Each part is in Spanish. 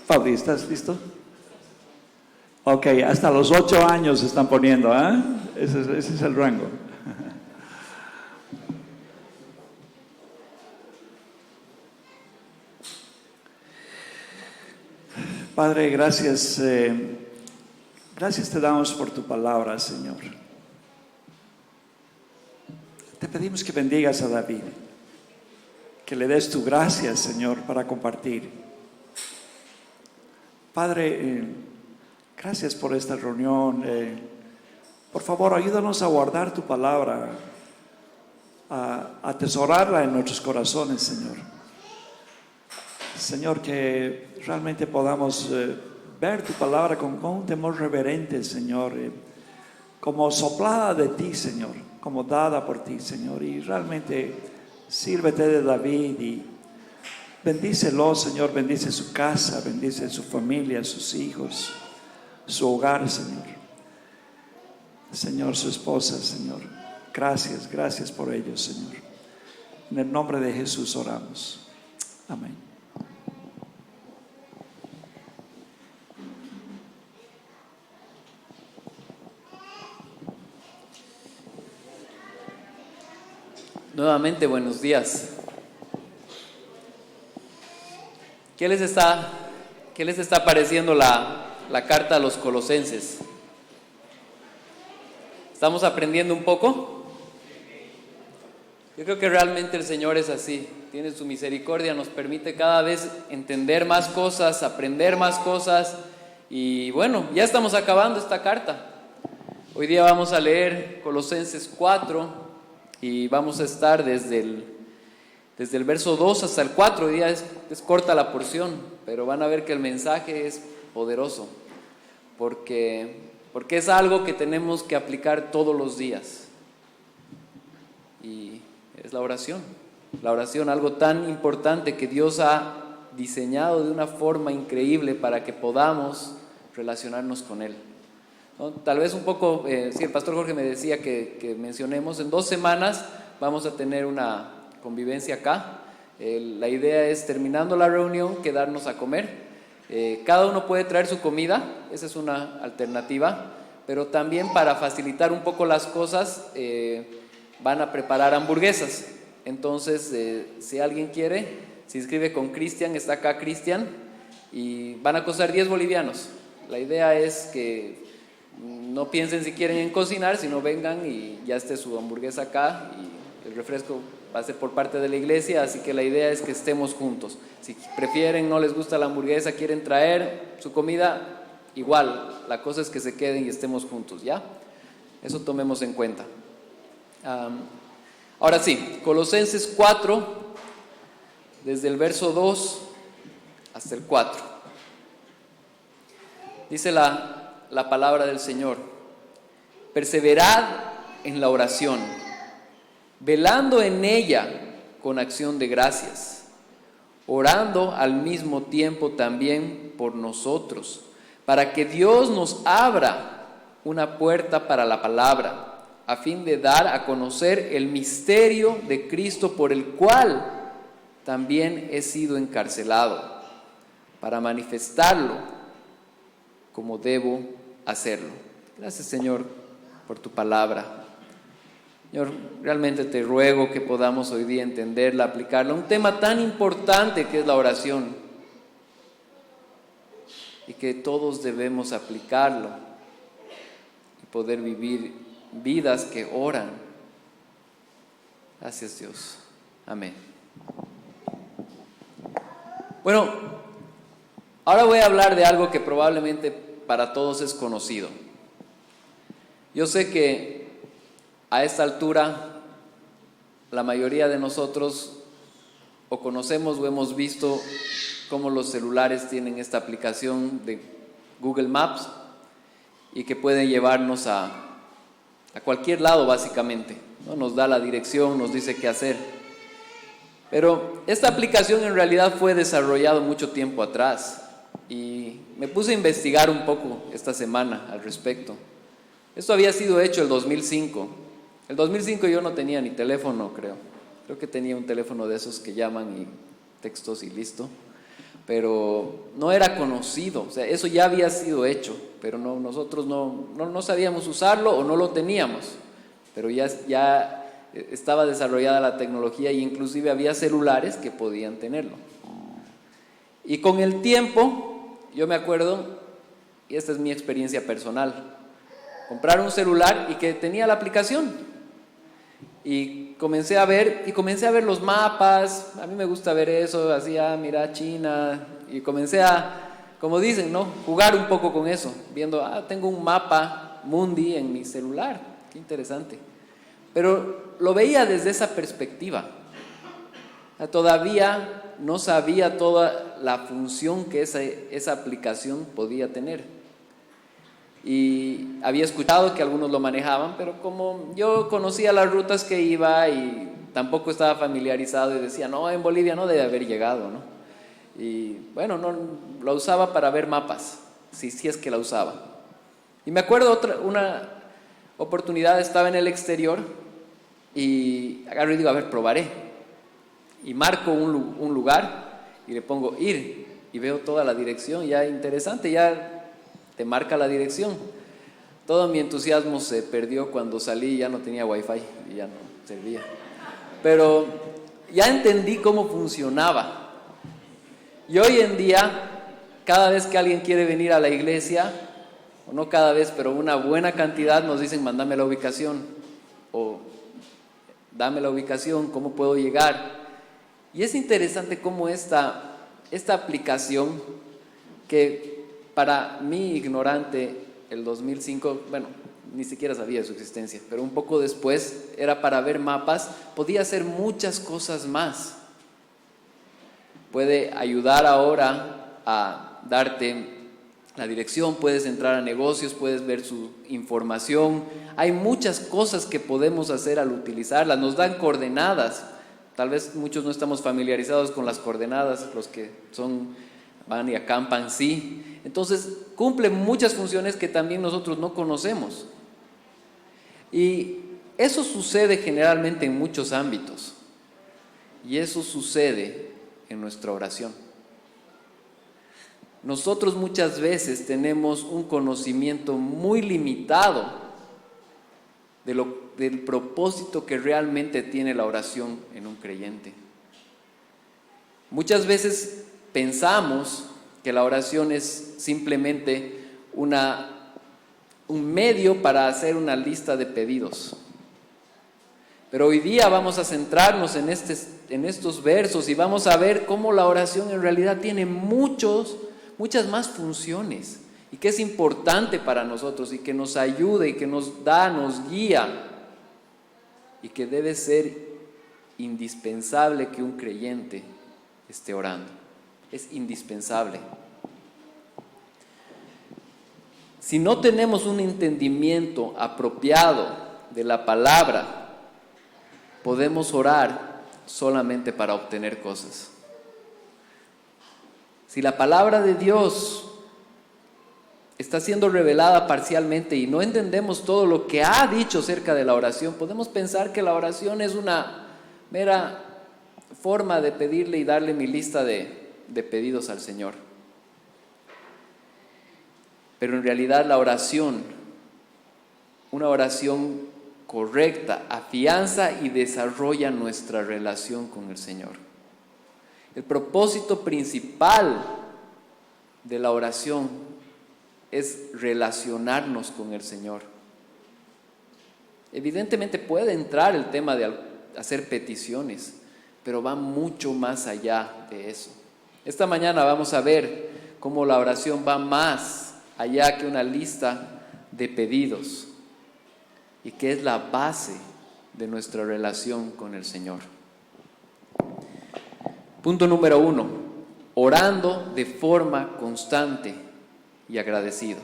Fabi, ¿estás listo? Ok, hasta los 8 años se están poniendo, ¿eh? Ese es el rango. Padre, gracias. Gracias te damos por tu palabra, Señor. Te pedimos que bendigas a David, que le des tu gracia, Señor, para compartir. Padre, gracias por esta reunión. Por favor, ayúdanos a guardar tu palabra, a atesorarla en nuestros corazones, Señor. Señor, que realmente podamos ver tu palabra con un temor reverente, Señor, como soplada de ti, Señor, como dada por ti, Señor. Y realmente sírvete de David y bendícelo, Señor, bendice su casa, bendice su familia, sus hijos, su hogar, Señor. Señor, su esposa, Señor. Gracias, gracias por ellos, Señor. En el nombre de Jesús oramos. Amén. Nuevamente, buenos días. ¿Qué les está pareciendo la carta a los Colosenses? ¿Estamos aprendiendo un poco? Yo creo que realmente el Señor es así, tiene su misericordia, nos permite cada vez entender más cosas, aprender más cosas. Y bueno, ya estamos acabando esta carta. Hoy día vamos a leer Colosenses 4 y vamos a estar desde el verso 2 hasta el 4. Hoy día es corta la porción, pero van a ver que el mensaje es poderoso, porque es algo que tenemos que aplicar todos los días. Y es la oración, algo tan importante que Dios ha diseñado de una forma increíble para que podamos relacionarnos con Él, ¿no? Tal vez un poco, sí, el pastor Jorge me decía que mencionemos, en 2 semanas vamos a tener una convivencia acá. La idea es, terminando la reunión, quedarnos a comer. Cada uno puede traer su comida, esa es una alternativa, pero también para facilitar un poco las cosas, van a preparar hamburguesas. Entonces, si alguien quiere, se inscribe con Cristian, está acá Cristian, y van a costar 10 bolivianos. La idea es que no piensen si quieren en cocinar, sino vengan y ya esté su hamburguesa acá, y el refresco va a ser por parte de la iglesia, así que la idea es que estemos juntos. Si prefieren, no les gusta la hamburguesa, quieren traer su comida, igual, la cosa es que se queden y estemos juntos, ¿ya? Eso tomemos en cuenta. Ahora sí, Colosenses 4, desde el verso 2 hasta el 4. Dice la palabra del Señor: perseverad en la oración, velando en ella con acción de gracias, orando al mismo tiempo también por nosotros, para que Dios nos abra una puerta para la palabra, a fin de dar a conocer el misterio de Cristo, por el cual también he sido encarcelado, para manifestarlo como debo hacerlo. Gracias, Señor, por tu palabra. Señor, realmente te ruego que podamos hoy día entenderla, aplicarla, un tema tan importante que es la oración, y que todos debemos aplicarlo y poder vivir vidas que oran. Gracias, Dios. Amén. Bueno, ahora voy a hablar de algo que probablemente para todos es conocido. Yo sé que a esta altura la mayoría de nosotros o conocemos o hemos visto cómo los celulares tienen esta aplicación de Google Maps y que puede llevarnos a cualquier lado básicamente, ¿no? Nos da la dirección, nos dice qué hacer. Pero esta aplicación en realidad fue desarrollada mucho tiempo atrás y me puse a investigar un poco esta semana al respecto. Esto había sido hecho el 2005. El 2005 yo no tenía ni teléfono, creo que tenía un teléfono de esos que llaman y textos y listo. pero no era conocido. O sea, eso ya había sido hecho, pero nosotros no sabíamos usarlo o no lo teníamos, pero ya estaba desarrollada la tecnología, e inclusive había celulares que podían tenerlo. Y con el tiempo, yo me acuerdo, y esta es mi experiencia personal, comprar un celular y que tenía la aplicación, y comencé a ver los mapas. A mí me gusta ver eso, así, mira China, y comencé a, como dicen, ¿no?, jugar un poco con eso, viendo, tengo un mapa mundi en mi celular, qué interesante. Pero lo veía desde esa perspectiva. Todavía no sabía toda la función que esa aplicación podía tener. Y había escuchado que algunos lo manejaban, pero como yo conocía las rutas que iba y tampoco estaba familiarizado, y decía, no, en Bolivia no debe haber llegado, ¿no? Y bueno, no, lo usaba para ver mapas, si es que la usaba. Y me acuerdo una oportunidad, estaba en el exterior y agarro y digo, a ver, probaré. Y marco un lugar y le pongo ir, y veo toda la dirección, ya interesante, ya te marca la dirección. Todo mi entusiasmo se perdió cuando salí, ya no tenía wifi y ya no servía. Pero ya entendí cómo funcionaba. Y hoy en día, cada vez que alguien quiere venir a la iglesia, o no cada vez, pero una buena cantidad, nos dicen, mándame la ubicación, o dame la ubicación, ¿cómo puedo llegar? Y es interesante cómo esta aplicación, que para mí, ignorante, el 2005, bueno, ni siquiera sabía de su existencia, pero un poco después era para ver mapas, podía hacer muchas cosas más. Puede ayudar ahora a darte la dirección, puedes entrar a negocios, puedes ver su información. Hay muchas cosas que podemos hacer al utilizarlas, nos dan coordenadas. Tal vez muchos no estamos familiarizados con las coordenadas, los que van y acampan, sí. Entonces cumple muchas funciones que también nosotros no conocemos. Y eso sucede generalmente en muchos ámbitos. Y eso sucede en nuestra oración. Nosotros muchas veces tenemos un conocimiento muy limitado del propósito que realmente tiene la oración en un creyente. Muchas veces pensamos que la oración es simplemente un medio para hacer una lista de pedidos. Pero hoy día vamos a centrarnos en estos versos y vamos a ver cómo la oración en realidad tiene muchas más funciones, y que es importante para nosotros, y que nos ayuda, y que nos guía, y que debe ser indispensable que un creyente esté orando. Es indispensable. Si no tenemos un entendimiento apropiado de la palabra, podemos orar solamente para obtener cosas. Si la palabra de Dios está siendo revelada parcialmente y no entendemos todo lo que ha dicho acerca de la oración, podemos pensar que la oración es una mera forma de pedirle y darle mi lista de pedidos al Señor. Pero en realidad la oración, una oración correcta, afianza y desarrolla nuestra relación con el Señor. El propósito principal de la oración es relacionarnos con el Señor. Evidentemente puede entrar el tema de hacer peticiones, pero va mucho más allá de eso. Esta mañana vamos a ver cómo la oración va más allá que una lista de pedidos, y que es la base de nuestra relación con el Señor. Punto número 1, orando de forma constante y agradecidos.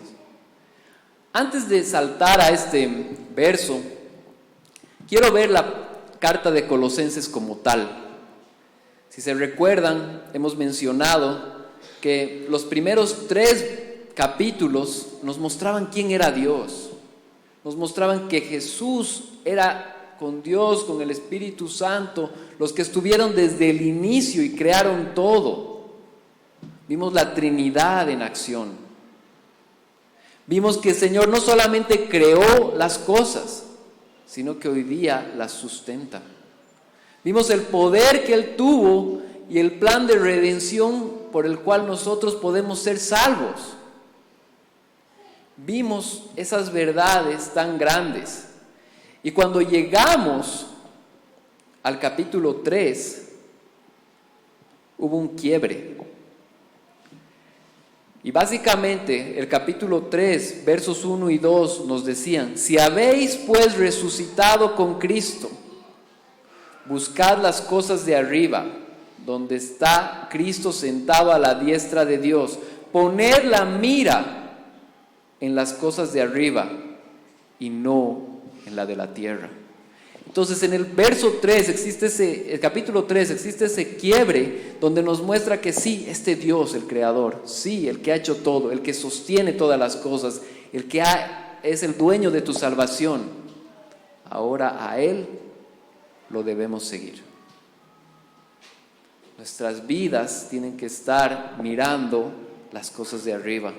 Antes de saltar a este verso, quiero ver la carta de Colosenses como tal. Si se recuerdan, hemos mencionado que los primeros 3 capítulos nos mostraban quién era Dios. Nos mostraban que Jesús era con Dios, con el Espíritu Santo, los que estuvieron desde el inicio y crearon todo. Vimos la Trinidad en acción. Vimos que el Señor no solamente creó las cosas, sino que hoy día las sustenta. Vimos el poder que Él tuvo y el plan de redención por el cual nosotros podemos ser salvos. Vimos esas verdades tan grandes. Y cuando llegamos al capítulo 3, hubo un quiebre. Y básicamente el capítulo 3, versos 1 y 2 nos decían: si habéis pues resucitado con Cristo, buscad las cosas de arriba, donde está Cristo sentado a la diestra de Dios. Poned la mira en las cosas de arriba y no en la de la tierra. Entonces en el verso 3 el capítulo 3 existe ese quiebre donde nos muestra que sí, este Dios, el Creador, sí, el que ha hecho todo, el que sostiene todas las cosas, el que es el dueño de tu salvación, ahora a Él lo debemos seguir. Nuestras vidas tienen que estar mirando las cosas de arriba.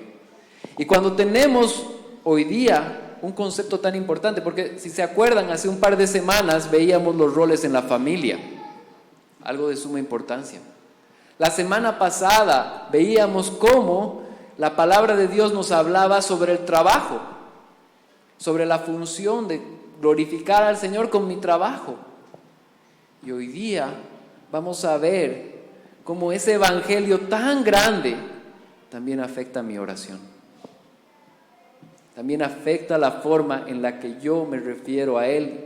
Y cuando tenemos hoy día un concepto tan importante, porque si se acuerdan, hace un par de semanas veíamos los roles en la familia, algo de suma importancia. La semana pasada veíamos cómo la palabra de Dios nos hablaba sobre el trabajo, sobre la función de glorificar al Señor con mi trabajo. Y hoy día vamos a ver cómo ese evangelio tan grande también afecta mi oración. También afecta la forma en la que yo me refiero a Él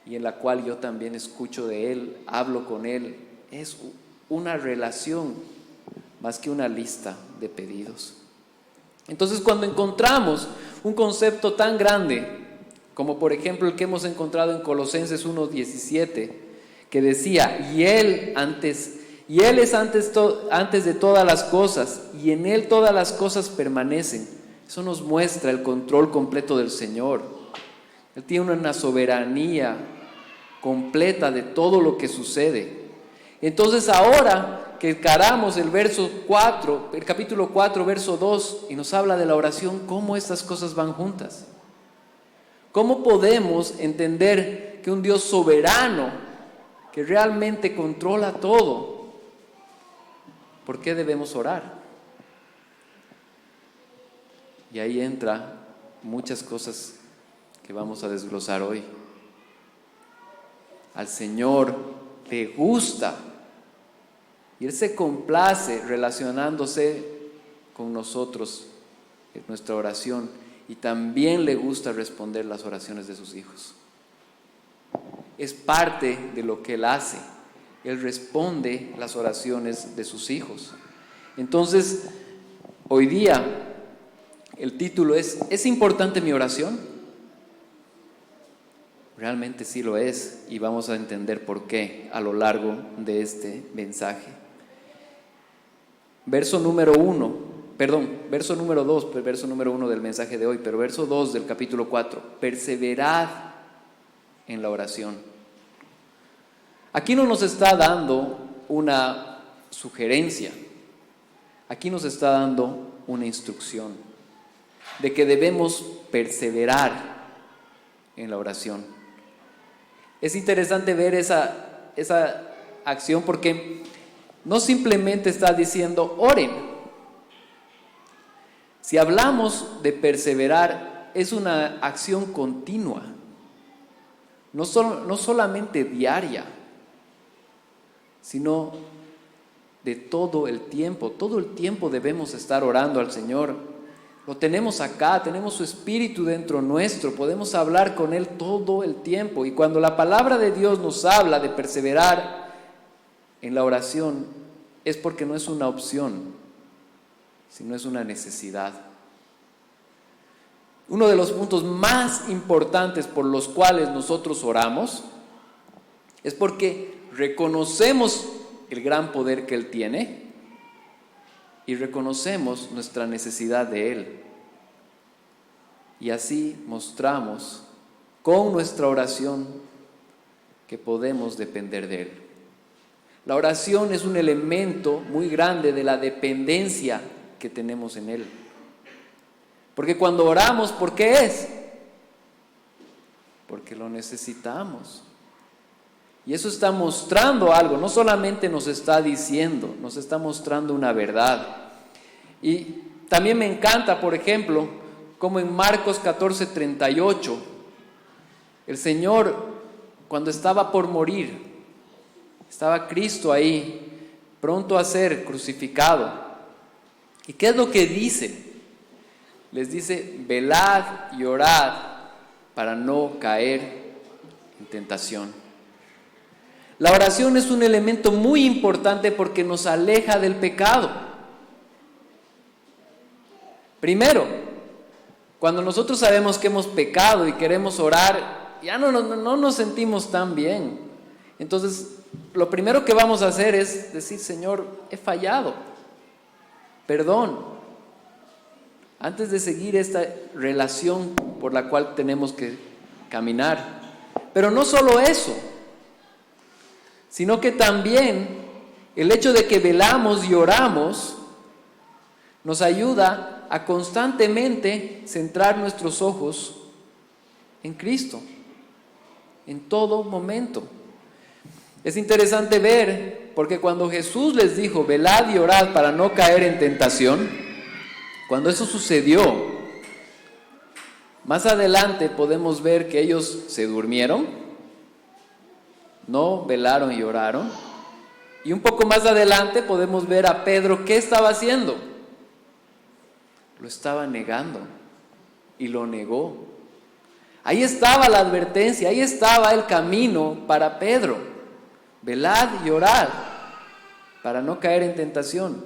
y en la cual yo también escucho de Él, hablo con Él. Es una relación más que una lista de pedidos. Entonces, cuando encontramos un concepto tan grande, como por ejemplo el que hemos encontrado en Colosenses 1:17, que decía: y Él es antes de todas las cosas, y en Él todas las cosas permanecen. Eso nos muestra el control completo del Señor. Él tiene una soberanía completa de todo lo que sucede. Entonces ahora que encaramos el capítulo 4, verso 2, y nos habla de la oración, ¿cómo estas cosas van juntas? ¿Cómo podemos entender que un Dios soberano, que realmente controla todo, ¿por qué debemos orar? Y ahí entra muchas cosas que vamos a desglosar hoy. Al Señor le gusta y Él se complace relacionándose con nosotros en nuestra oración, y también le gusta responder las oraciones de sus hijos. Es parte de lo que Él hace. Él responde las oraciones de sus hijos. Entonces, hoy día el título ¿es importante mi oración? Realmente sí lo es, y vamos a entender por qué a lo largo de este mensaje. Verso número 2, verso número 1 del mensaje de hoy, pero verso 2 del capítulo 4, perseverad en la oración. Aquí no nos está dando una sugerencia, aquí nos está dando una instrucción de que debemos perseverar en la oración. Es interesante ver esa acción, porque no simplemente está diciendo oren. Si hablamos de perseverar, es una acción continua, no solamente diaria, sino de todo el tiempo. Todo el tiempo debemos estar orando al Señor. Lo tenemos acá, tenemos su Espíritu dentro nuestro, podemos hablar con Él todo el tiempo. Y cuando la palabra de Dios nos habla de perseverar en la oración, es porque no es una opción, sino es una necesidad. Uno de los puntos más importantes por los cuales nosotros oramos es porque reconocemos el gran poder que Él tiene y reconocemos nuestra necesidad de Él. Y así mostramos con nuestra oración que podemos depender de Él. La oración es un elemento muy grande de la dependencia que tenemos en Él. Porque cuando oramos, ¿por qué es? Porque lo necesitamos. Y eso está mostrando algo, no solamente nos está diciendo, nos está mostrando una verdad. Y también me encanta, por ejemplo, como en Marcos 14:38, el Señor, cuando estaba por morir, estaba Cristo ahí, pronto a ser crucificado. ¿Y qué es lo que dice? Les dice: velad y orad para no caer en tentación. La oración es un elemento muy importante porque nos aleja del pecado. Primero, cuando nosotros sabemos que hemos pecado y queremos orar, ya no nos sentimos tan bien. Entonces, lo primero que vamos a hacer es decir: Señor, he fallado, perdón, antes de seguir esta relación por la cual tenemos que caminar. Pero no solo eso, sino que también el hecho de que velamos y oramos nos ayuda a constantemente centrar nuestros ojos en Cristo, en todo momento. Es interesante ver, porque cuando Jesús les dijo: velad y orad para no caer en tentación, cuando eso sucedió, más adelante podemos ver que ellos se durmieron, no velaron y oraron, y un poco más adelante podemos ver a Pedro, ¿qué estaba haciendo? Lo estaba negando, y lo negó. Ahí estaba la advertencia, ahí estaba el camino para Pedro: velad y orad para no caer en tentación.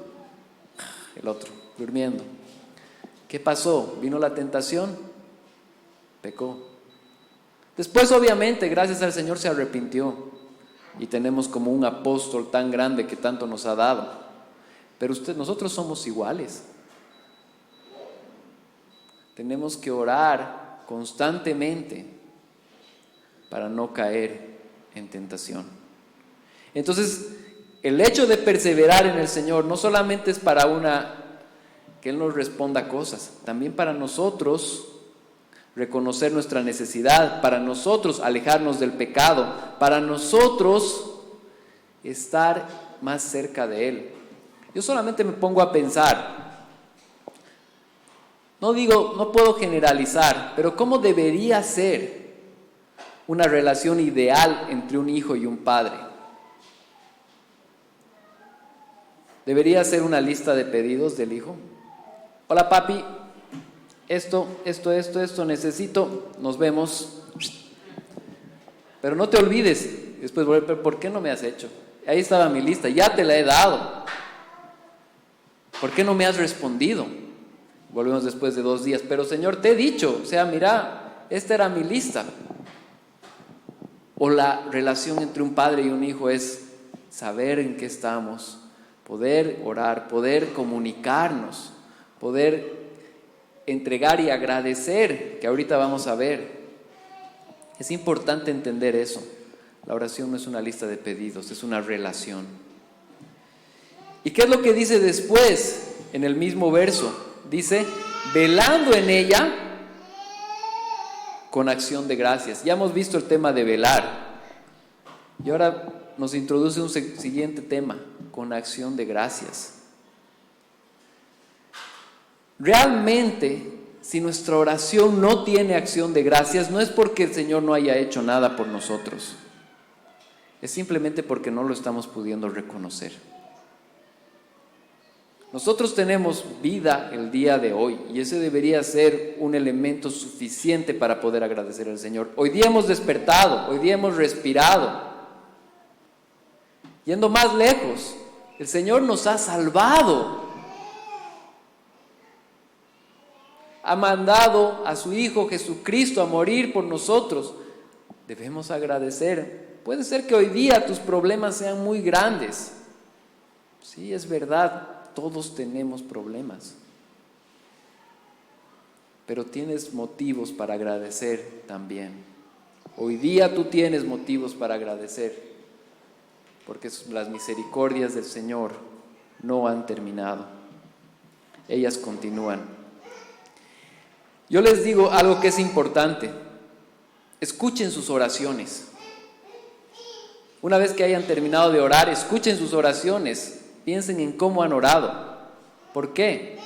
El otro, durmiendo. ¿Qué pasó? ¿Vino la tentación? Pecó. Después, obviamente, gracias al Señor, se arrepintió. Y tenemos como un apóstol tan grande que tanto nos ha dado. Pero nosotros somos iguales. Tenemos que orar constantemente para no caer en tentación. Entonces, el hecho de perseverar en el Señor no solamente es para que Él nos responda cosas, también para nosotros reconocer nuestra necesidad, para nosotros alejarnos del pecado, para nosotros estar más cerca de Él. Yo solamente me pongo a pensar, no puedo generalizar, pero ¿cómo debería ser una relación ideal entre un hijo y un padre? ¿Debería ser una lista de pedidos del hijo? Hola papi, esto, necesito, nos vemos. Pero no te olvides, después volver, ¿por qué no me has hecho? Ahí estaba mi lista, ya te la he dado. ¿Por qué no me has respondido? Volvemos después de 2 días, pero Señor, te he dicho, mira, esta era mi lista. O la relación entre un padre y un hijo es saber en qué estamos, poder orar, poder comunicarnos, poder entregar y agradecer, que ahorita vamos a ver. Es importante entender eso. La oración no es una lista de pedidos, es una relación. ¿Y qué es lo que dice después en el mismo verso? Dice: velando en ella con acción de gracias. Ya hemos visto el tema de velar. Y ahora nos introduce un siguiente tema: con acción de gracias. Realmente, si nuestra oración no tiene acción de gracias, no es porque el Señor no haya hecho nada por nosotros. Es simplemente porque no lo estamos pudiendo reconocer. Nosotros tenemos vida el día de hoy y ese debería ser un elemento suficiente para poder agradecer al Señor. Hoy día hemos despertado, hoy día hemos respirado. Yendo más lejos, el Señor nos ha salvado. Ha mandado a su Hijo Jesucristo a morir por nosotros. Debemos agradecer. Puede ser que hoy día tus problemas sean muy grandes. Sí, es verdad, todos tenemos problemas. Pero tienes motivos para agradecer también. Hoy día tú tienes motivos para agradecer. porque las misericordias del Señor no han terminado. Ellas continúan. Yo les digo algo que es importante. Escuchen sus oraciones. Una vez que hayan terminado de orar, escuchen sus oraciones. Piensen en cómo han orado. ¿Por qué?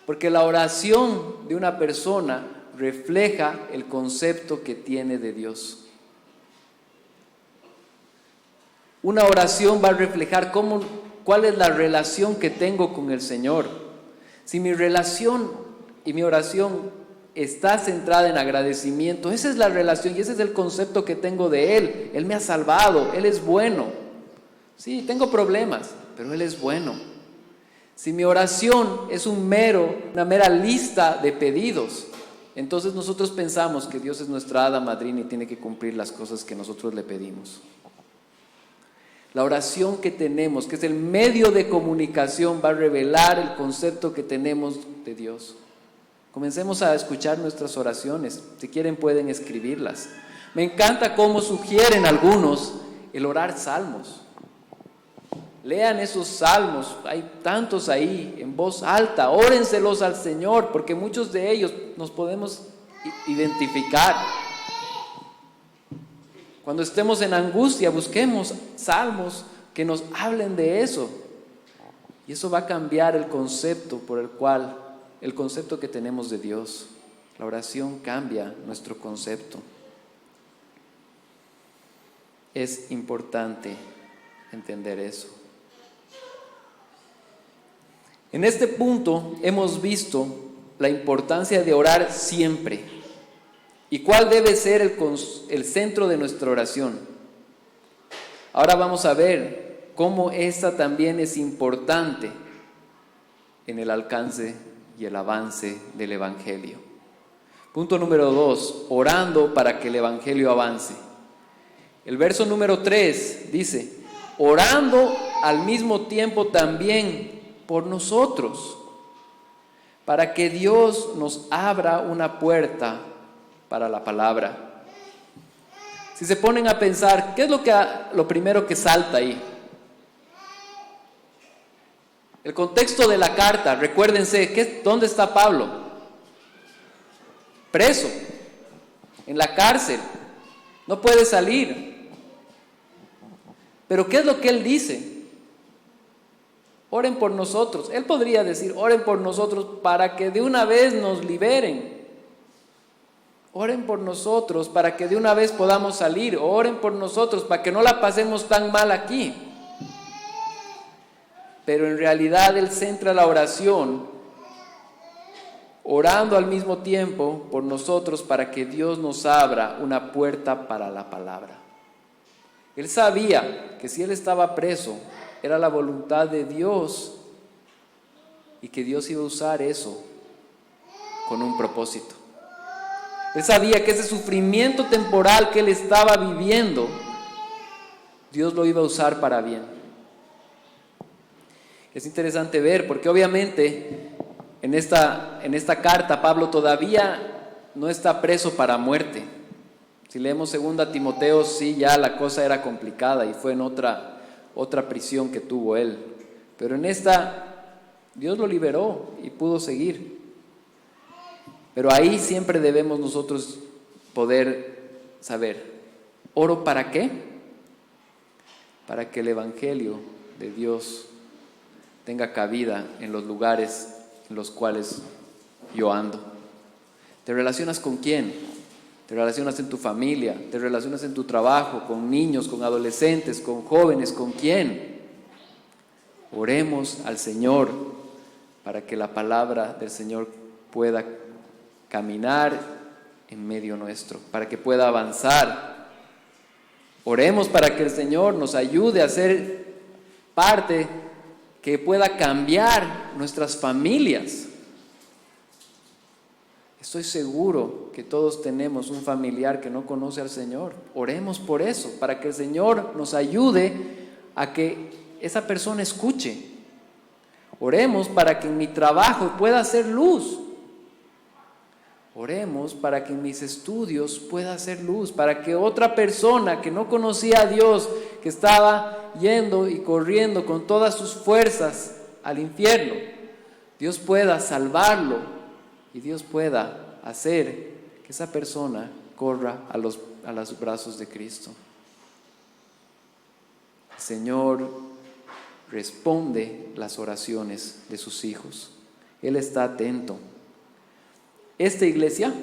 Porque la oración de una persona refleja el concepto que tiene de Dios. Una oración va a reflejar cuál es la relación que tengo con el Señor. Si mi relación y mi oración está centrada en agradecimiento, esa es la relación y ese es el concepto que tengo de Él. Él me ha salvado, Él es bueno. Sí, tengo problemas, pero Él es bueno. Si mi oración es una mera lista de pedidos, entonces nosotros pensamos que Dios es nuestra hada madrina y tiene que cumplir las cosas que nosotros le pedimos. La oración que tenemos, que es el medio de comunicación, va a revelar el concepto que tenemos de Dios. Comencemos a escuchar nuestras oraciones. Si quieren pueden escribirlas. Me encanta cómo sugieren algunos el orar salmos. Lean esos salmos, hay tantos ahí en voz alta, órenselos al Señor, porque muchos de ellos nos podemos identificar. Cuando estemos en angustia, busquemos salmos que nos hablen de eso. Y eso va a cambiar el concepto el concepto que tenemos de Dios. La oración cambia nuestro concepto. Es importante entender eso. En este punto hemos visto la importancia de orar siempre y cuál debe ser el centro de nuestra oración. Ahora vamos a ver cómo esta también es importante en el alcance y el avance del Evangelio. Punto número 2, orando para que el Evangelio avance. El verso número 3 dice, orando al mismo tiempo también por nosotros, para que Dios nos abra una puerta para la palabra. Si se ponen a pensar, ¿qué es lo primero que salta ahí? El contexto de la carta, recuérdense, ¿dónde está Pablo? Preso, en la cárcel, no puede salir. Pero ¿qué es lo que él dice? Oren por nosotros. Él podría decir, oren por nosotros para que de una vez nos liberen. Oren por nosotros para que de una vez podamos salir. Oren por nosotros para que no la pasemos tan mal aquí. Pero en realidad él centra la oración orando al mismo tiempo por nosotros para que Dios nos abra una puerta para la palabra. Él sabía que si él estaba preso, era la voluntad de Dios y que Dios iba a usar eso con un propósito. Él sabía que ese sufrimiento temporal que él estaba viviendo, Dios lo iba a usar para bien. Es interesante ver, porque obviamente en esta carta Pablo todavía no está preso para muerte. Si leemos 2 Timoteo, sí, ya la cosa era complicada y fue en otra prisión que tuvo él. Pero en esta, Dios lo liberó y pudo seguir. Pero ahí siempre debemos nosotros poder saber, ¿oro para qué? Para que el Evangelio de Dios tenga cabida en los lugares en los cuales yo ando. ¿Te relacionas con quién? ¿Te relacionas en tu familia? ¿Te relacionas en tu trabajo? ¿Con niños, con adolescentes, con jóvenes? ¿Con quién? Oremos al Señor para que la palabra del Señor pueda caminar en medio nuestro, para que pueda avanzar. Oremos para que el Señor nos ayude a ser parte que pueda cambiar nuestras familias. Estoy seguro que todos tenemos un familiar que no conoce al Señor. Oremos por eso, para que el Señor nos ayude a que esa persona escuche. Oremos para que en mi trabajo pueda hacer luz. Oremos para que en mis estudios pueda hacer luz, para que otra persona que no conocía a Dios, que estaba yendo y corriendo con todas sus fuerzas al infierno, Dios pueda salvarlo y Dios pueda hacer que esa persona corra a los brazos de Cristo. El Señor responde las oraciones de sus hijos. Él está atento. Esta iglesia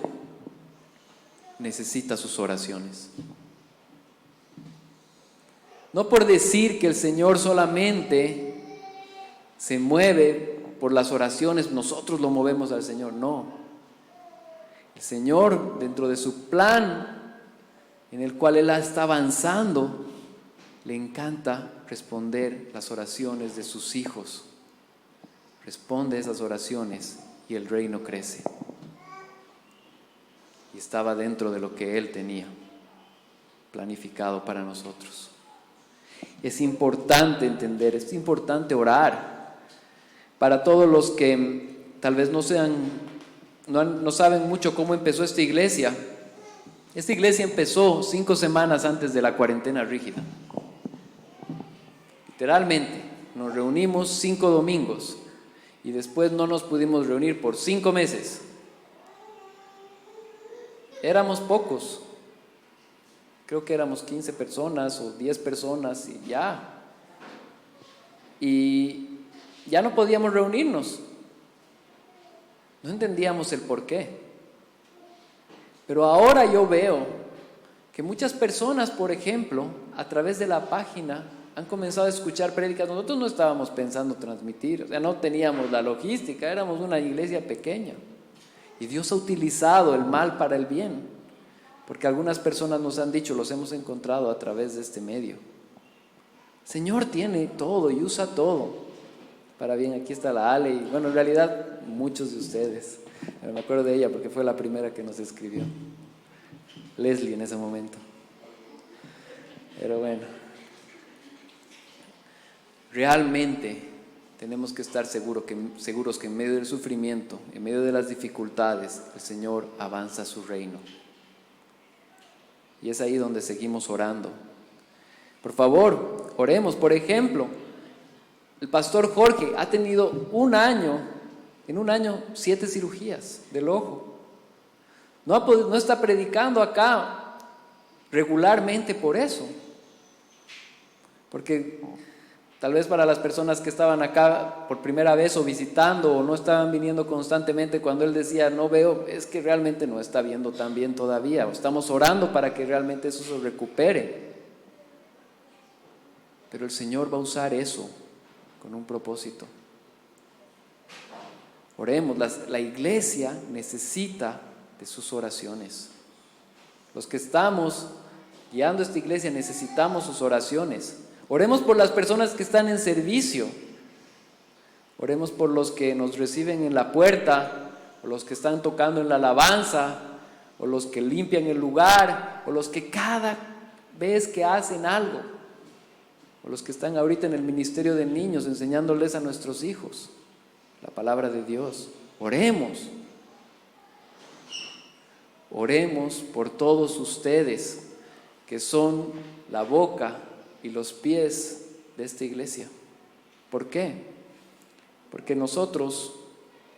necesita sus oraciones. No por decir que el Señor solamente se mueve por las oraciones, nosotros lo movemos al Señor, no. El Señor, dentro de su plan en el cual Él está avanzando, le encanta responder las oraciones de sus hijos. Responde esas oraciones y el reino crece. Y estaba dentro de lo que Él tenía planificado para nosotros. Es importante entender, es importante orar. Para todos los que tal vez no saben mucho cómo empezó esta iglesia empezó 5 semanas antes de la cuarentena rígida. Literalmente, nos reunimos 5 domingos y después no nos pudimos reunir por 5 meses. Éramos pocos, creo que éramos 15 personas o 10 personas y ya. Y ya no podíamos reunirnos. No entendíamos el por qué. Pero ahora yo veo que muchas personas, por ejemplo, a través de la página han comenzado a escuchar prédicas. Nosotros no estábamos pensando transmitir, o sea, no teníamos la logística, éramos una iglesia pequeña. Y Dios ha utilizado el mal para el bien, porque algunas personas nos han dicho, los hemos encontrado a través de este medio. El Señor tiene todo y usa todo para bien. Aquí está la Ale, y bueno, en realidad muchos de ustedes, pero me acuerdo de ella porque fue la primera que nos escribió, Leslie en ese momento. Pero bueno, realmente tenemos que estar seguros que en medio del sufrimiento, en medio de las dificultades, el Señor avanza su reino. Y es ahí donde seguimos orando. Por favor, oremos. Por ejemplo, el pastor Jorge ha tenido en un año 7 cirugías del ojo. No está predicando acá regularmente por eso. Porque tal vez para las personas que estaban acá por primera vez o visitando o no estaban viniendo constantemente, cuando él decía no veo, es que realmente no está viendo tan bien todavía, o estamos orando para que realmente eso se recupere. Pero el Señor va a usar eso con un propósito. Oremos, la iglesia necesita de sus oraciones. Los que estamos guiando esta iglesia necesitamos sus oraciones. Oremos por las personas que están en servicio. Oremos por los que nos reciben en la puerta, o los que están tocando en la alabanza, o los que limpian el lugar, o los que cada vez que hacen algo, o los que están ahorita en el ministerio de niños enseñándoles a nuestros hijos la palabra de Dios. Oremos. Oremos por todos ustedes que son la boca y los pies de esta iglesia. ¿Por qué? Porque nosotros,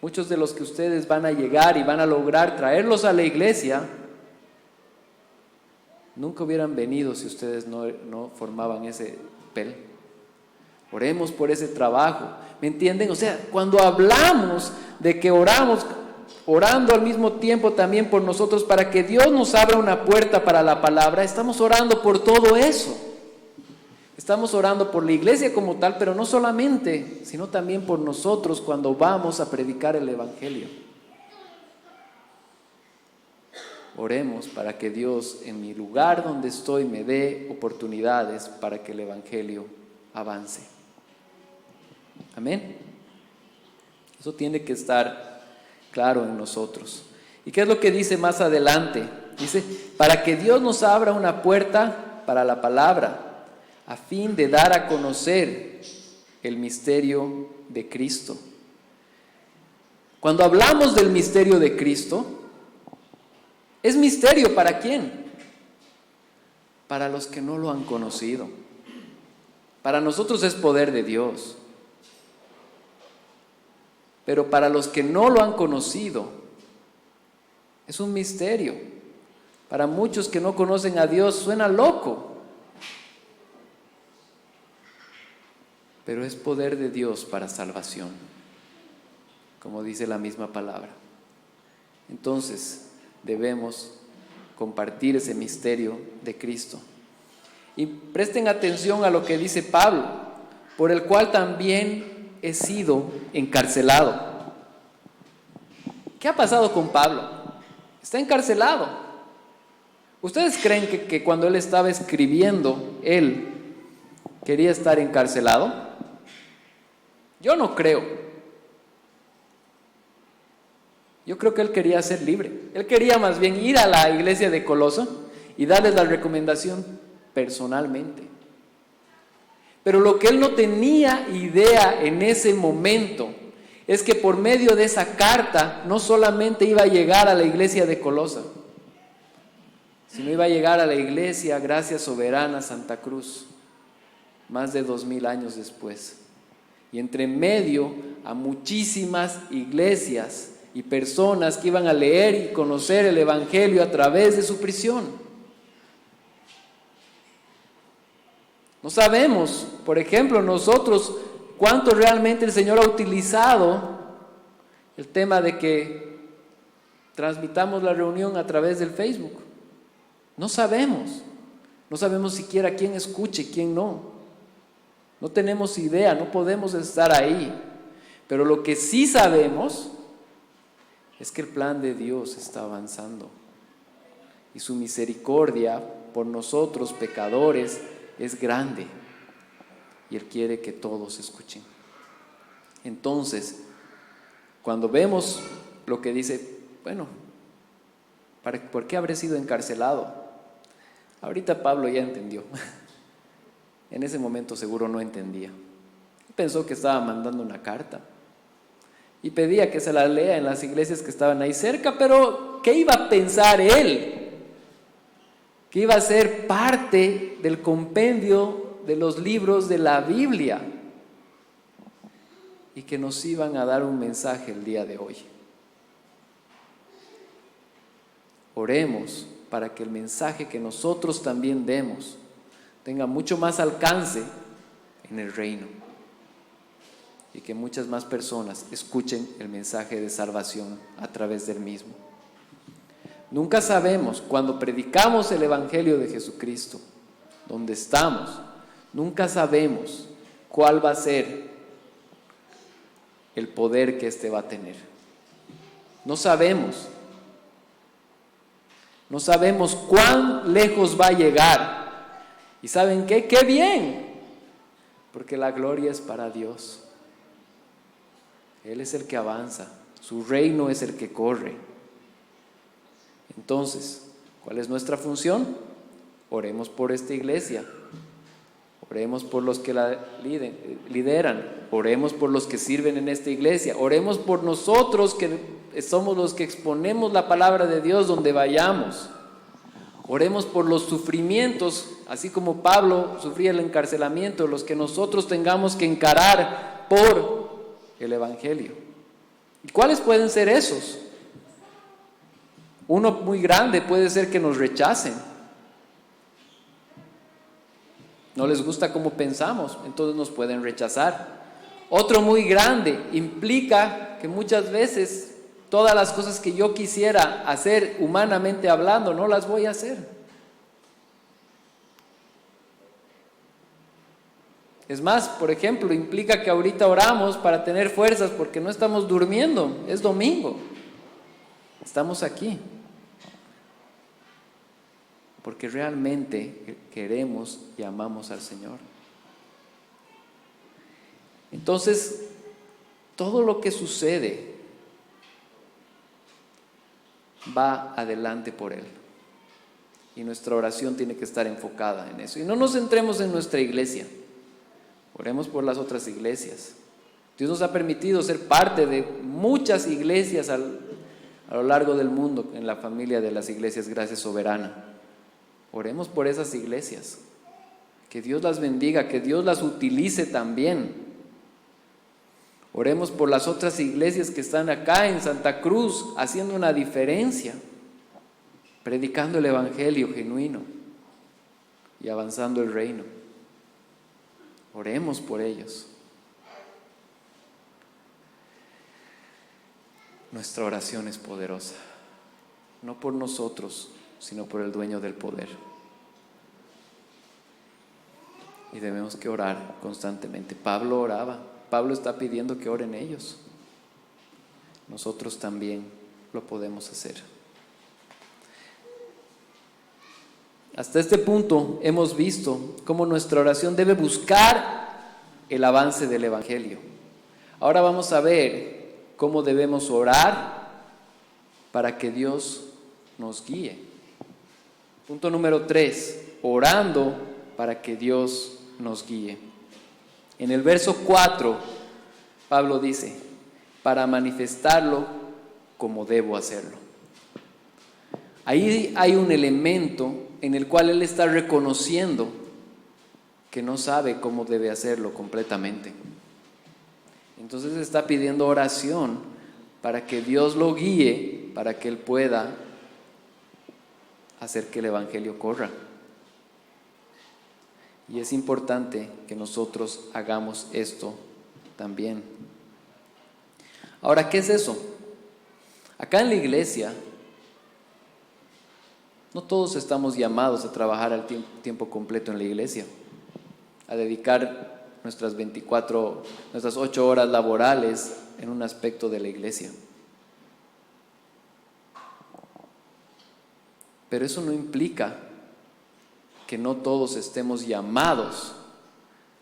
muchos de los que ustedes van a llegar y van a lograr traerlos a la iglesia, nunca hubieran venido si ustedes no formaban ese papel. Oremos por ese trabajo, ¿me entienden? O sea, cuando hablamos de que oramos, orando al mismo tiempo también por nosotros para que Dios nos abra una puerta para la palabra, estamos orando por todo eso. Estamos orando por la iglesia como tal, pero no solamente, sino también por nosotros cuando vamos a predicar el evangelio. Oremos para que Dios en mi lugar donde estoy me dé oportunidades para que el evangelio avance. Amén. Eso tiene que estar claro en nosotros. ¿Y qué es lo que dice más adelante? Dice, para que Dios nos abra una puerta para la palabra, a fin de dar a conocer el misterio de Cristo. Cuando hablamos del misterio de Cristo, ¿es misterio para quién? Para los que no lo han conocido. Para nosotros es poder de Dios. Pero para los que no lo han conocido, es un misterio. Para muchos que no conocen a Dios suena loco. Pero es poder de Dios para salvación, como dice la misma palabra. Entonces, debemos compartir ese misterio de Cristo. Y presten atención a lo que dice Pablo, por el cual también he sido encarcelado. ¿Qué ha pasado con Pablo? Está encarcelado. ¿Ustedes creen que cuando él estaba escribiendo, él quería estar encarcelado? Yo no creo. Yo creo que él quería ser libre. Él quería más bien ir a la iglesia de Coloso y darles la recomendación personalmente. Pero lo que él no tenía idea en ese momento es que por medio de esa carta no solamente iba a llegar a la iglesia de Colosa, sino iba a llegar a la iglesia Gracia Soberana Santa Cruz, más de 2000 años después. Y entre medio a muchísimas iglesias y personas que iban a leer y conocer el Evangelio a través de su prisión. No sabemos, por ejemplo, nosotros, cuánto realmente el Señor ha utilizado el tema de que transmitamos la reunión a través del Facebook. No sabemos siquiera quién escuche, quién no. No tenemos idea, no podemos estar ahí. Pero lo que sí sabemos es que el plan de Dios está avanzando. Y su misericordia por nosotros, pecadores, es grande. Y Él quiere que todos escuchen. Entonces, cuando vemos lo que dice, bueno, ¿por qué habré sido encarcelado? Ahorita Pablo ya entendió. En ese momento seguro no entendía. Pensó que estaba mandando una carta y pedía que se la lea en las iglesias que estaban ahí cerca, pero ¿qué iba a pensar él? Que iba a ser parte del compendio de los libros de la Biblia y que nos iban a dar un mensaje el día de hoy. Oremos para que el mensaje que nosotros también demos tenga mucho más alcance en el reino y que muchas más personas escuchen el mensaje de salvación a través del mismo. Nunca sabemos cuando predicamos el Evangelio de Jesucristo, donde estamos, nunca sabemos cuál va a ser el poder que éste va a tener. No sabemos cuán lejos va a llegar. ¿Y saben qué? ¡Qué bien! Porque la gloria es para Dios. Él es el que avanza, su reino es el que corre. Entonces, ¿cuál es nuestra función? Oremos por esta iglesia, oremos por los que la lideran, oremos por los que sirven en esta iglesia, oremos por nosotros que somos los que exponemos la palabra de Dios donde vayamos. Oremos por los sufrimientos, así como Pablo sufría el encarcelamiento, los que nosotros tengamos que encarar por el Evangelio. ¿Y cuáles pueden ser esos? Uno muy grande puede ser que nos rechacen. No les gusta cómo pensamos, entonces nos pueden rechazar. Otro muy grande implica que muchas veces todas las cosas que yo quisiera hacer humanamente hablando, no las voy a hacer. Es más, por ejemplo, implica que ahorita oramos para tener fuerzas porque no estamos durmiendo, es domingo. Estamos aquí porque realmente queremos y amamos al Señor. Entonces, todo lo que sucede va adelante por Él. Y nuestra oración tiene que estar enfocada en eso. Y no nos centremos en nuestra iglesia. Oremos por las otras iglesias. Dios nos ha permitido ser parte de muchas iglesias a lo largo del mundo, en la familia de las iglesias Gracia Soberana. Oremos por esas iglesias, Que Dios las bendiga, que Dios las utilice también. Oremos por las otras iglesias que están acá en Santa Cruz, haciendo una diferencia, predicando el evangelio genuino y avanzando el reino. Oremos por ellos. Nuestra oración es poderosa, no por nosotros, sino por el dueño del poder. Y debemos que orar constantemente. Pablo oraba, Pablo está pidiendo que oren ellos. Nosotros también lo podemos hacer. Hasta este punto hemos visto cómo nuestra oración debe buscar el avance del evangelio. Ahora vamos a ver cómo debemos orar para que Dios nos guíe. Punto número 3, orando para que Dios nos guíe. En el verso 4, Pablo dice, para manifestarlo como debo hacerlo. Ahí hay un elemento en el cual él está reconociendo que no sabe cómo debe hacerlo completamente. Entonces está pidiendo oración para que Dios lo guíe, para que él pueda hacer que el evangelio corra. Y es importante que nosotros hagamos esto también. Ahora, ¿qué es eso? Acá en la iglesia, no todos estamos llamados a trabajar al tiempo completo en la iglesia, a dedicar nuestras 8 horas laborales en un aspecto de la iglesia. Pero eso no implica que no todos estemos llamados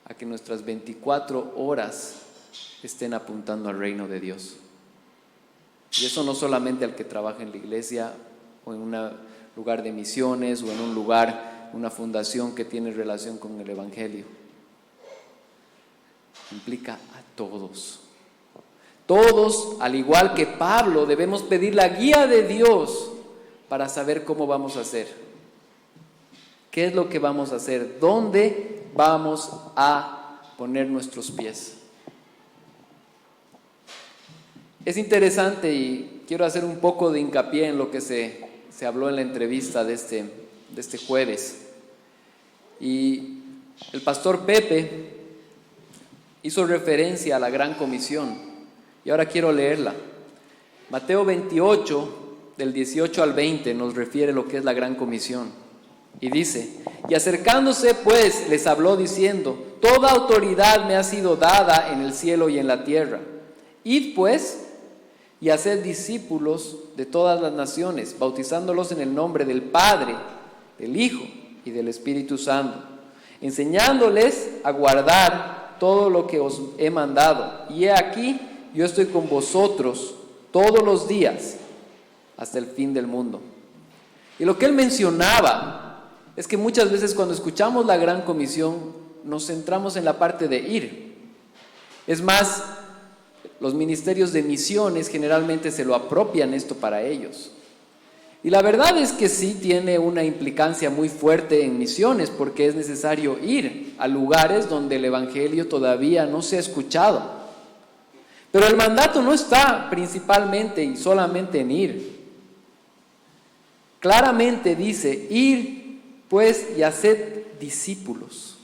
a que nuestras 24 horas estén apuntando al reino de Dios. Y eso no solamente al que trabaja en la iglesia o en un lugar de misiones o en un lugar, una fundación que tiene relación con el evangelio. Implica a todos. Todos, al igual que Pablo, debemos pedir la guía de Dios para saber cómo vamos a hacer. ¿Qué es lo que vamos a hacer? ¿Dónde vamos a poner nuestros pies? Es interesante y quiero hacer un poco de hincapié en lo que se habló en la entrevista de este jueves. Y el pastor Pepe hizo referencia a la Gran Comisión. Y ahora quiero leerla. Mateo 28, del 18 al 20, nos refiere lo que es la Gran Comisión. Y dice, y acercándose pues les habló diciendo, toda autoridad me ha sido dada en el cielo y en la tierra. Id pues y haced discípulos de todas las naciones, bautizándolos en el nombre del Padre, del Hijo y del Espíritu Santo, enseñándoles a guardar todo lo que os he mandado. Y he aquí, yo estoy con vosotros todos los días hasta el fin del mundo. Y lo que él mencionaba es que muchas veces cuando escuchamos la Gran Comisión nos centramos en la parte de ir. Es más, los ministerios de misiones generalmente se lo apropian esto para ellos. Y la verdad es que sí tiene una implicancia muy fuerte en misiones, porque es necesario ir a lugares donde el evangelio todavía no se ha escuchado. Pero el mandato no está principalmente y solamente en ir. Claramente dice, ir pues y haced discípulos.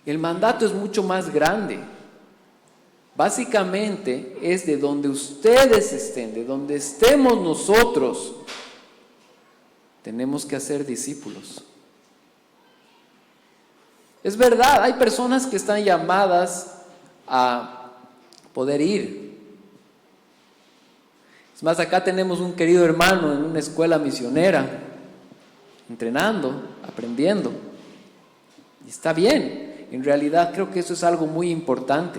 El mandato es mucho más grande. Básicamente es de donde ustedes estén, de donde estemos nosotros, tenemos que hacer discípulos. Es verdad, hay personas que están llamadas a poder ir. Es más, acá tenemos un querido hermano en una escuela misionera, entrenando, aprendiendo. Y está bien, en realidad creo que eso es algo muy importante.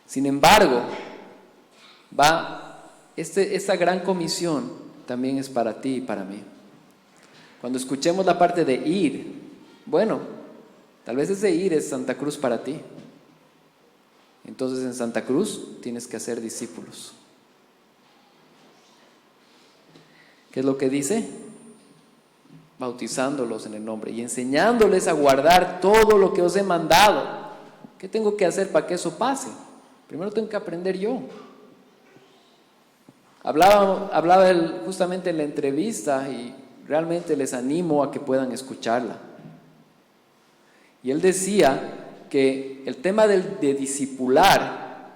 Sin embargo, esta gran comisión también es para ti y para mí. Cuando escuchemos la parte de ir, bueno, tal vez ese ir es Santa Cruz para ti. Entonces en Santa Cruz tienes que hacer discípulos. ¿Qué es lo que dice? bautizándolos en el nombre y enseñándoles a guardar todo lo que os he mandado. ¿Qué tengo que hacer para que eso pase? Primero tengo que aprender yo. Hablaba él justamente en la entrevista y realmente les animo a que puedan escucharla. Y él decía que el tema de discipular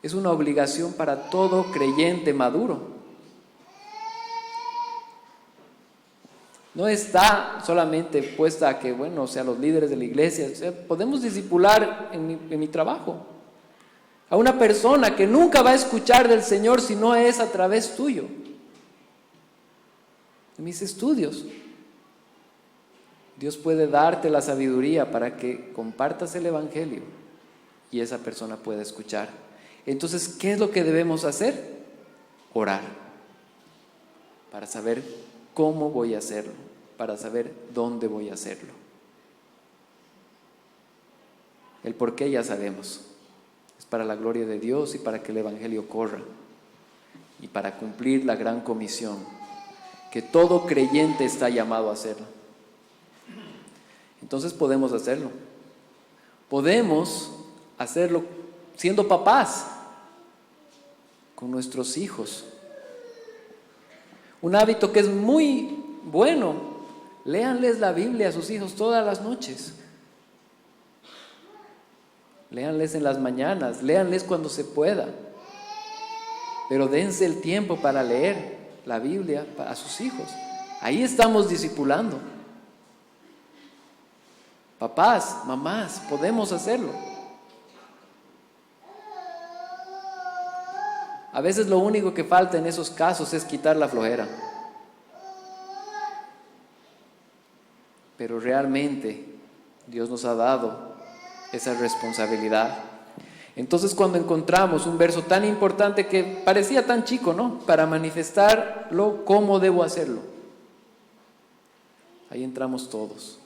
es una obligación para todo creyente maduro. No está solamente puesta a que, bueno, o sea, los líderes de la iglesia, o sea, podemos discipular en mi trabajo a una persona que nunca va a escuchar del Señor si no es a través tuyo, de mis estudios. Dios puede darte la sabiduría para que compartas el Evangelio y esa persona pueda escuchar. Entonces, ¿qué es lo que debemos hacer? Orar para saber cómo voy a hacerlo, para saber dónde voy a hacerlo. El por qué ya sabemos. Es para la gloria de Dios y para que el Evangelio corra y para cumplir la gran comisión que todo creyente está llamado a hacerlo. Entonces podemos hacerlo. Podemos hacerlo siendo papás con nuestros hijos. Un hábito que es muy bueno: léanles la Biblia a sus hijos todas las noches. Léanles en las mañanas, léanles cuando se pueda. Pero dense el tiempo para leer la Biblia a sus hijos. Ahí estamos discipulando. Papás, mamás, podemos hacerlo. A veces lo único que falta en esos casos es quitar la flojera. Pero realmente Dios nos ha dado esa responsabilidad. Entonces, cuando encontramos un verso tan importante que parecía tan chico, ¿no?, para manifestarlo, ¿cómo debo hacerlo? Ahí entramos todos.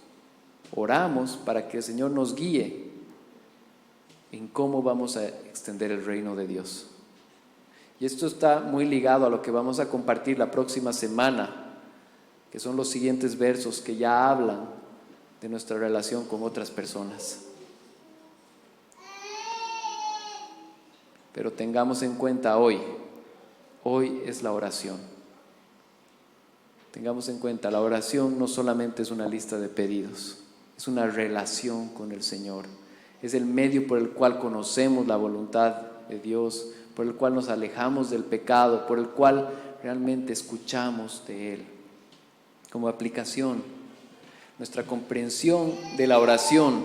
Oramos para que el Señor nos guíe en cómo vamos a extender el reino de Dios. Y esto está muy ligado a lo que vamos a compartir la próxima semana, que son los siguientes versos que ya hablan de nuestra relación con otras personas. Pero tengamos en cuenta hoy es la oración. Tengamos en cuenta, la oración no solamente es una lista de pedidos, es una relación con el Señor. Es el medio por el cual conocemos la voluntad de Dios, por el cual nos alejamos del pecado, por el cual realmente escuchamos de Él. Como aplicación, nuestra comprensión de la oración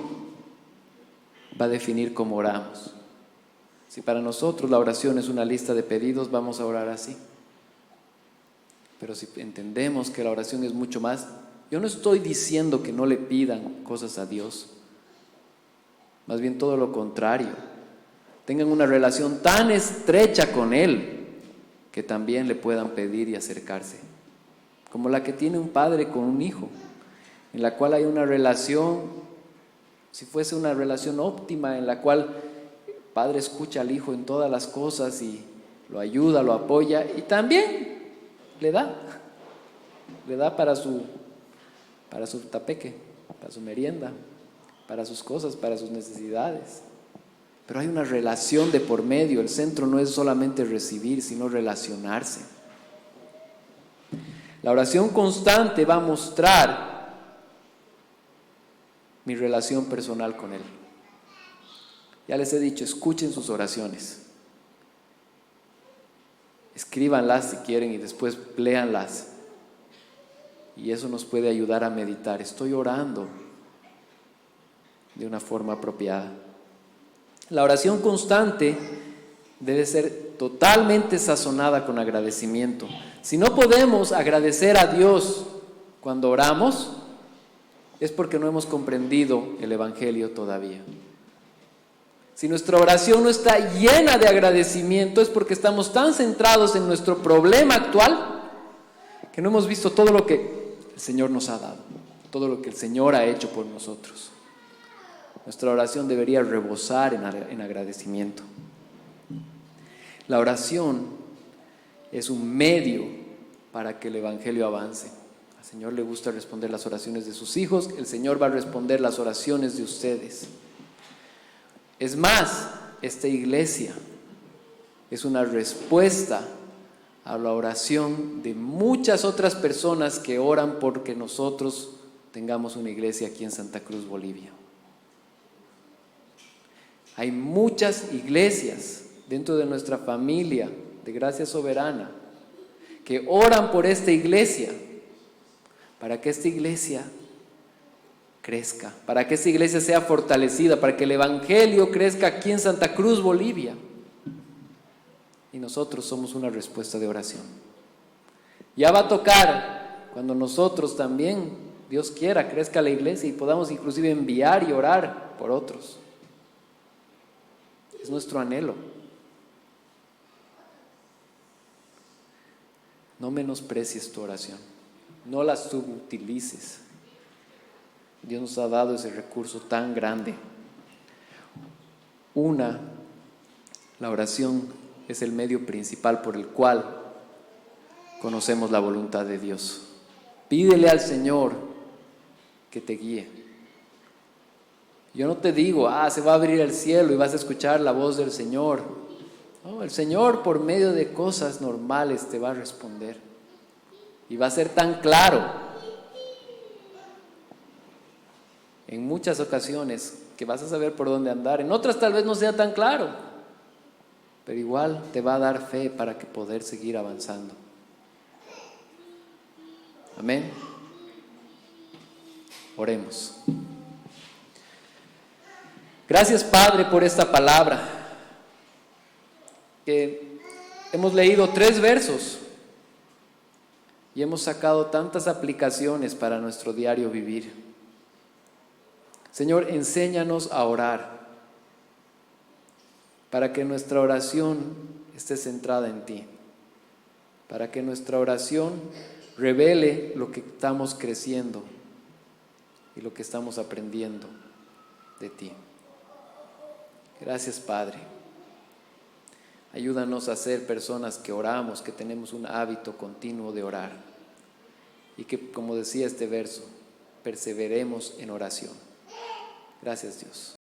va a definir cómo oramos. Si para nosotros la oración es una lista de pedidos, vamos a orar así. Pero si entendemos que la oración es mucho más, yo no estoy diciendo que no le pidan cosas a Dios. Más bien todo lo contrario. Tengan una relación tan estrecha con Él que también le puedan pedir y acercarse. Como la que tiene un padre con un hijo, en la cual hay una relación, si fuese una relación óptima, en la cual el padre escucha al hijo en todas las cosas y lo ayuda, lo apoya y también le da para su tapeque, para su merienda, para sus cosas, para sus necesidades. Pero hay una relación de por medio. El centro no es solamente recibir, sino relacionarse. La oración constante va a mostrar mi relación personal con Él. Ya les he dicho, escuchen sus oraciones. Escríbanlas si quieren y después léanlas. Y eso nos puede ayudar a meditar. Estoy orando de una forma apropiada. La oración constante debe ser totalmente sazonada con agradecimiento. Si no podemos agradecer a Dios cuando oramos, es porque no hemos comprendido el Evangelio todavía. Si nuestra oración no está llena de agradecimiento, es porque estamos tan centrados en nuestro problema actual que no hemos visto todo lo que el Señor nos ha dado, todo lo que el Señor ha hecho por nosotros. Nuestra oración debería rebosar en agradecimiento. La oración es un medio para que el Evangelio avance. Al Señor le gusta responder las oraciones de sus hijos, el Señor va a responder las oraciones de ustedes. Es más, esta iglesia es una respuesta a la oración de muchas otras personas que oran porque nosotros tengamos una iglesia aquí en Santa Cruz, Bolivia. Hay muchas iglesias dentro de nuestra familia de Gracia Soberana que oran por esta iglesia, para que esta iglesia crezca, para que esta iglesia sea fortalecida, para que el evangelio crezca aquí en Santa Cruz, Bolivia. Y nosotros somos una respuesta de oración. Ya va a tocar cuando nosotros también, Dios quiera, crezca la iglesia y podamos inclusive enviar y orar por otros. Es nuestro anhelo. No menosprecies tu oración, no la subutilices. Dios nos ha dado ese recurso tan grande. La oración es el medio principal por el cual conocemos la voluntad de Dios. Pídele al Señor que te guíe. Yo no te digo, se va a abrir el cielo y vas a escuchar la voz del Señor. No, el Señor por medio de cosas normales te va a responder. Y va a ser tan claro en muchas ocasiones que vas a saber por dónde andar. En otras tal vez no sea tan claro, pero igual te va a dar fe para que poder seguir avanzando. Amén. Oremos. Gracias, Padre, por esta palabra que hemos leído 3 versos y hemos sacado tantas aplicaciones para nuestro diario vivir. Señor, enséñanos a orar para que nuestra oración esté centrada en ti, para que nuestra oración revele lo que estamos creciendo y lo que estamos aprendiendo de ti. Gracias, Padre. Ayúdanos a ser personas que oramos, que tenemos un hábito continuo de orar y que, como decía este verso, perseveremos en oración. Gracias, Dios.